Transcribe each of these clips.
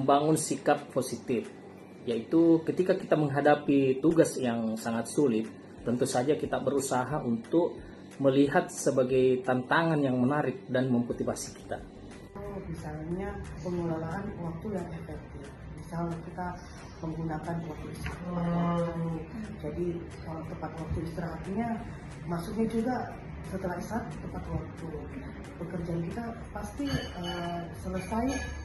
membangun sikap positif, yaitu ketika kita menghadapi tugas yang sangat sulit, tentu saja kita berusaha untuk melihat sebagai tantangan yang menarik dan memotivasi kita. Misalnya pengelolaan waktu yang efektif. Misal kita menggunakan waktu istirahat. Jadi kalau tepat waktu istirahatnya, masuknya juga setelah istirahat tepat waktu. Pekerjaan kita pasti selesai.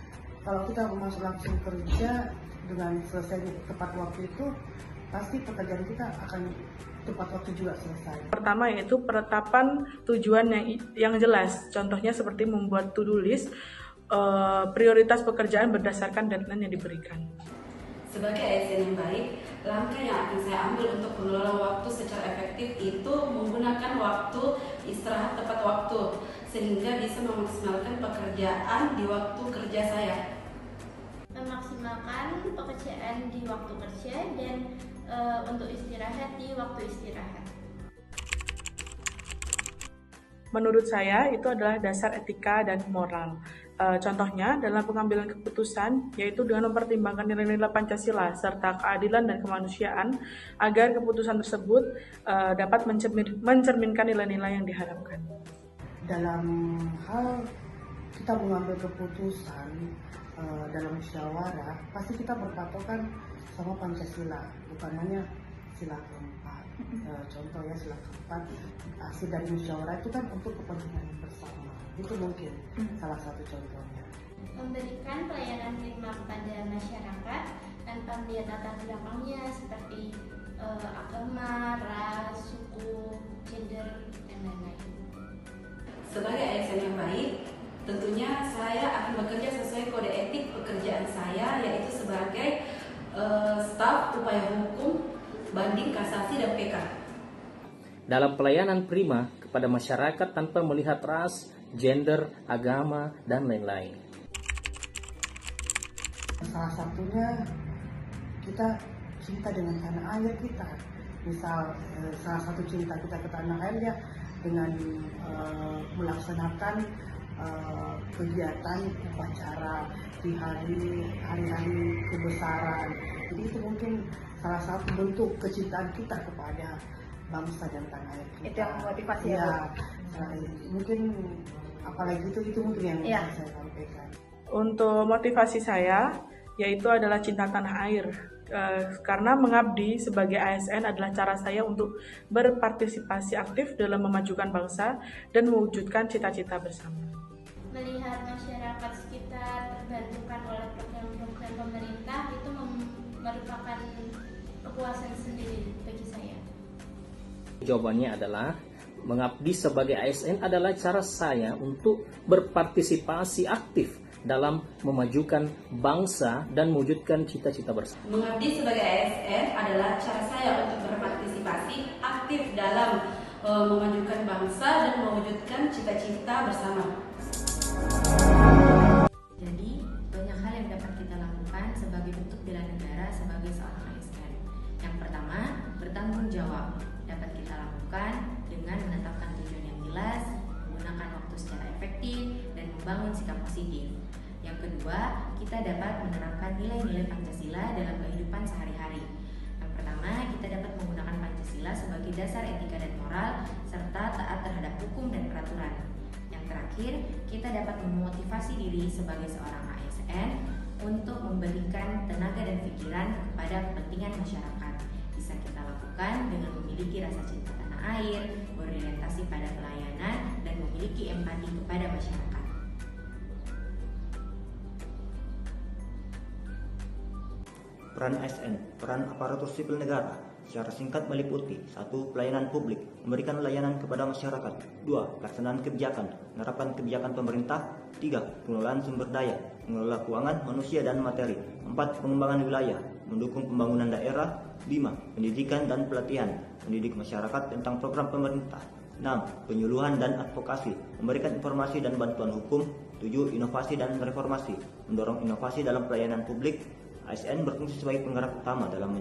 Kalau kita masuk langsung kerja dengan selesai tepat waktu itu, pasti pekerjaan kita akan tepat waktu juga selesai. Pertama yaitu penetapan tujuan yang jelas. Contohnya seperti membuat to-do list, prioritas pekerjaan berdasarkan deadline yang diberikan. Sebagai ASN yang baik, langkah yang akan saya ambil untuk mengelola waktu secara efektif itu menggunakan waktu istirahat tepat waktu, sehingga bisa memaksimalkan pekerjaan di waktu kerja saya. Memaksimalkan pekerjaan di waktu kerja dan untuk istirahat di waktu istirahat. Menurut saya itu adalah dasar etika dan moral. Contohnya dalam pengambilan keputusan yaitu dengan mempertimbangkan nilai-nilai Pancasila serta keadilan dan kemanusiaan agar keputusan tersebut dapat mencerminkan nilai-nilai yang diharapkan. Dalam hal kita mengambil keputusan dalam musyawarah, pasti kita berpatokan sama Pancasila, bukan hanya sila keempat. Contoh ya, sila keempat, hasil dari musyawarah itu kan untuk kepentingan bersama. Itu mungkin salah satu contohnya. Memberikan pelayanan prima kepada masyarakat tanpa melihat latar belakangnya seperti agama, ras, suku, gender, dan lain-lain. Sebagai ASN yang baik, tentunya saya akan bekerja sesuai kode etik pekerjaan saya, yaitu sebagai staf upaya hukum, banding, kasasi, dan PK. Dalam pelayanan prima kepada masyarakat tanpa melihat ras, gender, agama, dan lain-lain. Salah satunya kita cinta dengan tanah air kita. Misal salah satu cinta kita ke tanah air ya dengan melaksanakan kegiatan upacara di hari-hari kebesaran. Jadi itu mungkin salah satu bentuk kecintaan kita kepada bangsa dan tanah air kita. Itu yang memotivasi ya. Mungkin apalagi itu mungkin yang bisa saya sampaikan. Untuk motivasi saya yaitu adalah cinta tanah air. Karena mengabdi sebagai ASN adalah cara saya untuk berpartisipasi aktif dalam memajukan bangsa dan mewujudkan cita-cita bersama. Melihat masyarakat sekitar terbantukan oleh program-program pemerintah itu merupakan kepuasan sendiri bagi saya. Jawabannya adalah mengabdi sebagai ASN adalah cara saya untuk berpartisipasi aktif dalam memajukan bangsa dan mewujudkan cita-cita bersama. Mengabdi sebagai ASN adalah cara saya untuk berpartisipasi aktif dalam memajukan bangsa dan mewujudkan cita-cita bersama. Jadi, banyak hal yang dapat kita lakukan sebagai bentuk bela negara sebagai seorang ASN. Yang pertama, bertanggung jawab. Dapat kita lakukan dengan menetapkan tujuan yang jelas, menggunakan waktu secara efektif, dan membangun sikap positif. Yang kedua, kita dapat menerapkan nilai-nilai Pancasila dalam kehidupan sehari-hari. Yang pertama, kita dapat menggunakan Pancasila sebagai dasar etika dan moral, serta taat terhadap hukum dan peraturan. Yang terakhir, kita dapat memotivasi diri sebagai seorang ASN untuk memberikan tenaga dan pikiran kepada kepentingan masyarakat. Bisa kita lakukan dengan memiliki rasa cinta tanah air, berorientasi pada pelayanan, dan memiliki empati kepada masyarakat. Peran ASN, peran aparatur sipil negara, secara singkat meliputi 1. Pelayanan publik, memberikan layanan kepada masyarakat. 2. Pelaksanaan kebijakan, menerapkan kebijakan pemerintah. 3. Pengelolaan sumber daya, mengelola keuangan, manusia, dan materi. 4. Pengembangan wilayah, mendukung pembangunan daerah. 5. Pendidikan dan pelatihan, mendidik masyarakat tentang program pemerintah. 6. Penyuluhan dan advokasi, memberikan informasi dan bantuan hukum. 7. Inovasi dan reformasi, mendorong inovasi dalam pelayanan publik. ASN berfungsi sebagai penggerak utama dalam